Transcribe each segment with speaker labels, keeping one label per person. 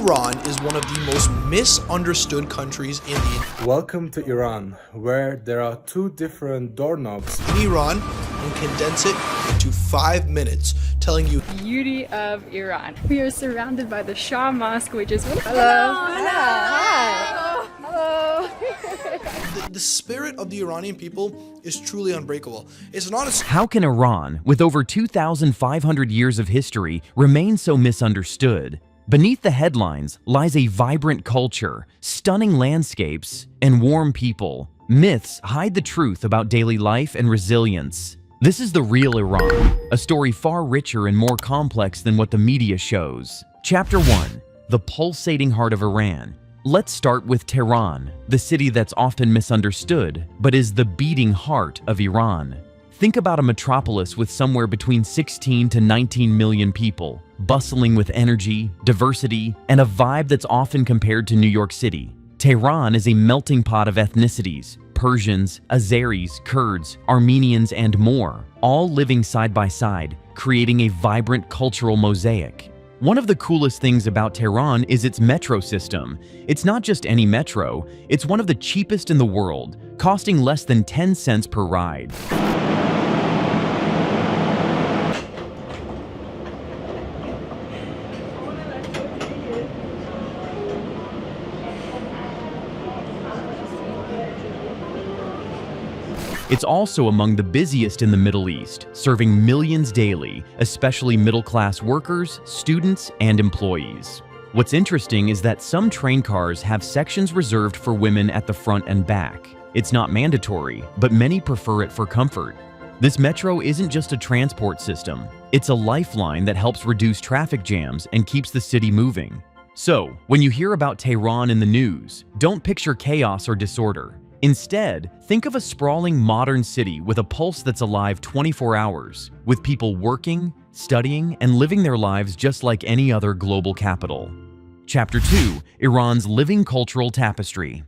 Speaker 1: Iran is one of the most misunderstood countries in
Speaker 2: Welcome to Iran, where there are two different doorknobs.
Speaker 1: Iran and condense it into 5 minutes, telling you
Speaker 3: beauty of Iran.
Speaker 4: We are surrounded by the Shah Mosque, which is
Speaker 1: the spirit of the Iranian people is truly unbreakable. It's not a
Speaker 5: How can Iran, with over 2,500 years of history, remain so misunderstood? Beneath the headlines lies a vibrant culture, stunning landscapes, and warm people. Myths hide the truth about daily life and resilience. This is the real Iran, a story far richer and more complex than what the media shows. Chapter 1. The pulsating heart of Iran. Let's start with Tehran, the city that's often misunderstood, but is the beating heart of Iran. Think about a metropolis with somewhere between 16 to 19 million people, bustling with energy, diversity, and a vibe that's often compared to New York City. Tehran is a melting pot of ethnicities: Persians, Azeris, Kurds, Armenians, and more, all living side by side, creating a vibrant cultural mosaic. One of the coolest things about Tehran is its metro system. It's not just any metro, it's one of the cheapest in the world, costing less than 10 cents per ride. It's also among the busiest in the Middle East, serving millions daily, especially middle-class workers, students, and employees. What's interesting is that some train cars have sections reserved for women at the front and back. It's not mandatory, but many prefer it for comfort. This metro isn't just a transport system, it's a lifeline that helps reduce traffic jams and keeps the city moving. So, when you hear about Tehran in the news, don't picture chaos or disorder. Instead, think of a sprawling modern city with a pulse that's alive 24 hours, with people working, studying, and living their lives just like any other global capital. Chapter 2. Iran's living cultural tapestry.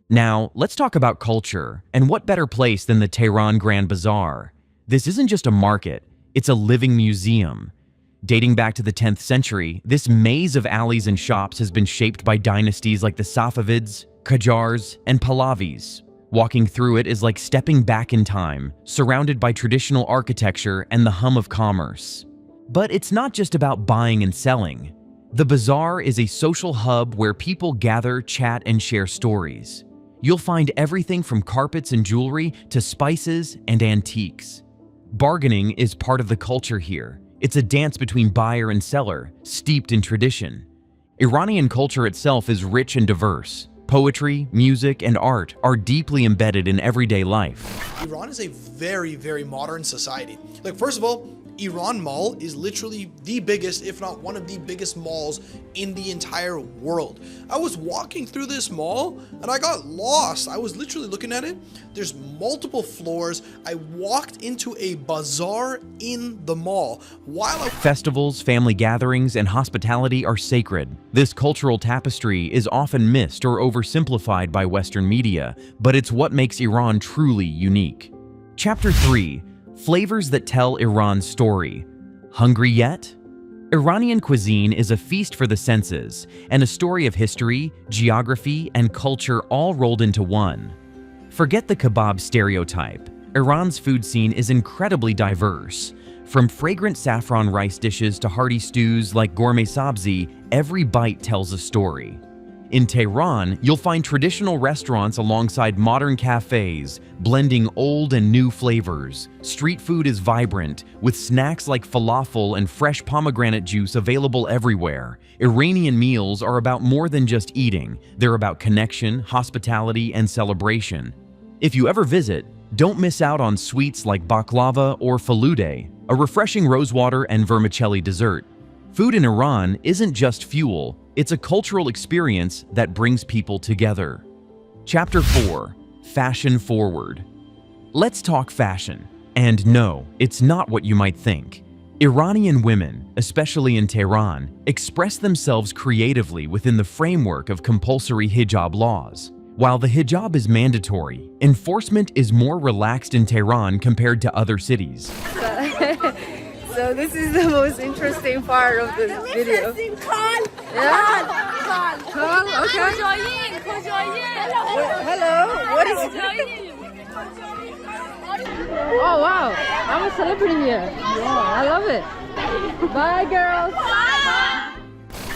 Speaker 5: Now, let's talk about culture, and what better place than the Tehran Grand Bazaar? This isn't just a market, it's a living museum. Dating back to the 10th century, this maze of alleys and shops has been shaped by dynasties like the Safavids, Qajars, and Pahlavis. Walking through it is like stepping back in time, surrounded by traditional architecture and the hum of commerce. But it's not just about buying and selling. The bazaar is a social hub where people gather, chat, and share stories. You'll find everything from carpets and jewelry to spices and antiques. Bargaining is part of the culture here. It's a dance between buyer and seller, steeped in tradition. Iranian culture itself is rich and diverse. Poetry, music, and art are deeply embedded in everyday life.
Speaker 1: Iran is a very, very modern society. Like, first of all, Iran Mall is literally the biggest, if not one of the biggest malls in the entire world. I was walking through this mall and I got lost. I was literally looking at it. There's multiple floors. I walked into a bazaar in the mall.
Speaker 5: Festivals, family gatherings, and hospitality are sacred. This cultural tapestry is often missed or oversimplified by Western media, but it's what makes Iran truly unique. Chapter 3. Flavors that tell Iran's story. Hungry yet? Iranian cuisine is a feast for the senses, and a story of history, geography, and culture all rolled into one. Forget the kebab stereotype. Iran's food scene is incredibly diverse. From fragrant saffron rice dishes to hearty stews like gourmet sabzi, every bite tells a story. In Tehran, you'll find traditional restaurants alongside modern cafes, blending old and new flavors. Street food is vibrant, with snacks like falafel and fresh pomegranate juice available everywhere. Iranian meals are about more than just eating. They're about connection, hospitality, and celebration. If you ever visit, don't miss out on sweets like baklava or falude, a refreshing rosewater and vermicelli dessert. Food in Iran isn't just fuel, it's a cultural experience that brings people together. Chapter 4. Fashion Forward. Let's talk fashion. And no, it's not what you might think. Iranian women, especially in Tehran, express themselves creatively within the framework of compulsory hijab laws. While the hijab is mandatory, enforcement is more relaxed in Tehran compared to other cities.
Speaker 6: So this is the most interesting part of the video. Yeah. Call, okay. Hello. What is it? Oh wow, I'm a celebrity here. I love it. Bye girls.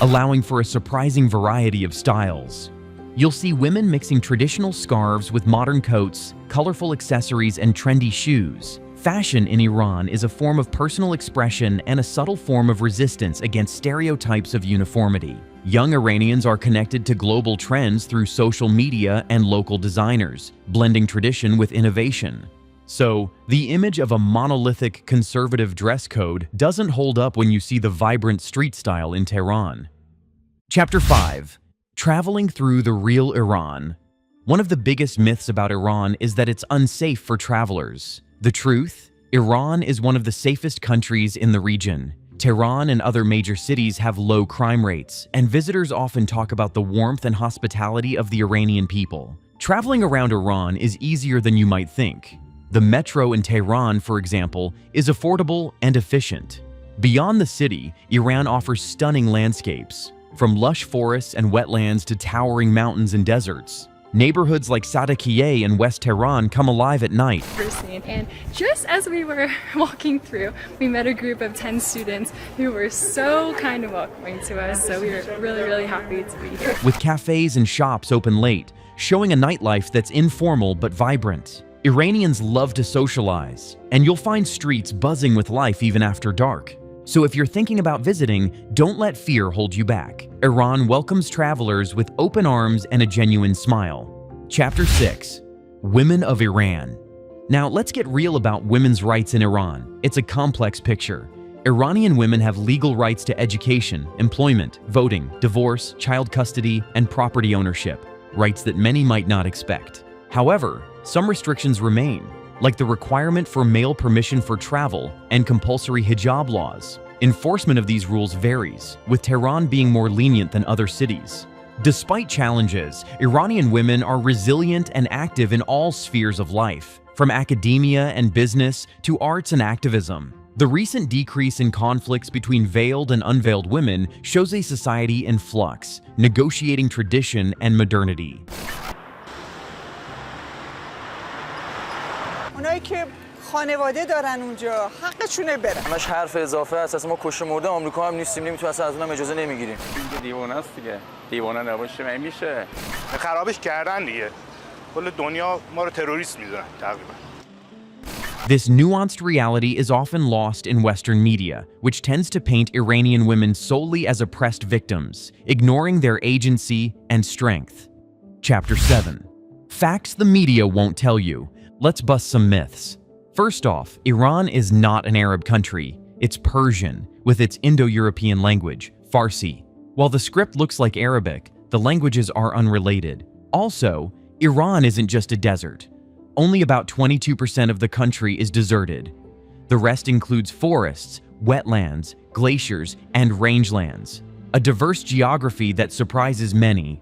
Speaker 5: allowing for a surprising variety of styles. You'll see women mixing traditional scarves with modern coats, colorful accessories, and trendy shoes. Fashion in Iran is a form of personal expression and a subtle form of resistance against stereotypes of uniformity. Young Iranians are connected to global trends through social media and local designers, blending tradition with innovation. So, the image of a monolithic conservative dress code doesn't hold up when you see the vibrant street style in Tehran. Chapter 5. Traveling through the real Iran. One of the biggest myths about Iran is that it's unsafe for travelers. The truth? Iran is one of the safest countries in the region. Tehran and other major cities have low crime rates, and visitors often talk about the warmth and hospitality of the Iranian people. Traveling around Iran is easier than you might think. The metro in Tehran, for example, is affordable and efficient. Beyond the city, Iran offers stunning landscapes, from lush forests and wetlands to towering mountains and deserts. Neighborhoods like Sadakiye in West Tehran come alive at night.
Speaker 4: And just as we were walking through, we met a group of 10 students who were so kind and welcoming to us, so we were really happy to be here.
Speaker 5: With cafes and shops open late, showing a nightlife that's informal but vibrant. Iranians love to socialize, and you'll find streets buzzing with life even after dark. So if you're thinking about visiting, don't let fear hold you back. Iran welcomes travelers with open arms and a genuine smile. Chapter 6. Women of Iran. Now let's get real about women's rights in Iran. It's a complex picture. Iranian women have legal rights to education, employment, voting, divorce, child custody, and property ownership, rights that many might not expect. However, some restrictions remain, like the requirement for male permission for travel and compulsory hijab laws. Enforcement of these rules varies, with Tehran being more lenient than other cities. Despite challenges, Iranian women are resilient and active in all spheres of life, from academia and business to arts and activism. The recent decrease in conflicts between veiled and unveiled women shows a society in flux, negotiating tradition and modernity.
Speaker 7: اونایی که خانواده دارن اونجا حقشونه برن.
Speaker 8: همش حرف اضافه است. اصلا ما کشته مرده آمریکا هم نیستیم، نمیتونیم اصلا از اونم اجازه نمیگیریم.
Speaker 9: دیوانه است دیگه. دیوانه نباشه من میشه. خرابش کردن دیگه. کل دنیا ما رو تروریست میدونن تقریبا.
Speaker 5: This nuanced reality is often lost in Western media, which tends to paint Iranian women solely as oppressed victims, ignoring their agency and strength. Chapter 7. Facts the media won't tell you. Let's bust some myths. First off, Iran is not an Arab country. It's Persian, with its Indo-European language, Farsi. While the script looks like Arabic, the languages are unrelated. Also, Iran isn't just a desert. Only about 22% of the country is deserted. The rest includes forests, wetlands, glaciers, and rangelands. A diverse geography that surprises many.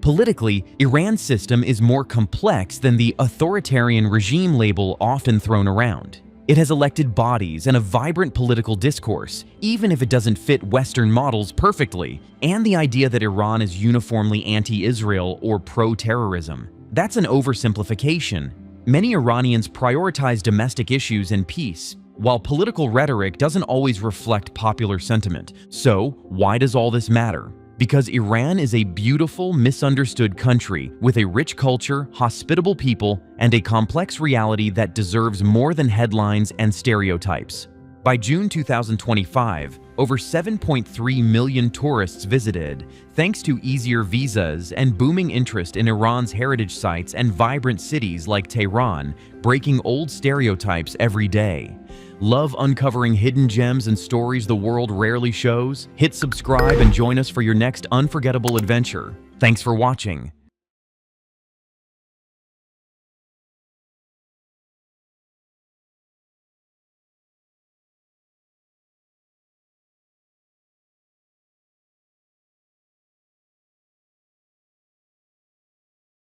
Speaker 5: Politically, Iran's system is more complex than the authoritarian regime label often thrown around. It has elected bodies and a vibrant political discourse, even if it doesn't fit Western models perfectly, and the idea that Iran is uniformly anti-Israel or pro-terrorism. That's an oversimplification. Many Iranians prioritize domestic issues and peace, while political rhetoric doesn't always reflect popular sentiment. So, why does all this matter? Because Iran is a beautiful, misunderstood country with a rich culture, hospitable people, and a complex reality that deserves more than headlines and stereotypes. By June 2025, over 7.3 million tourists visited, thanks to easier visas and booming interest in Iran's heritage sites and vibrant cities like Tehran, breaking old stereotypes every day. Love uncovering hidden gems and stories the world rarely shows? Hit subscribe and join us for your next unforgettable adventure. Thanks for watching.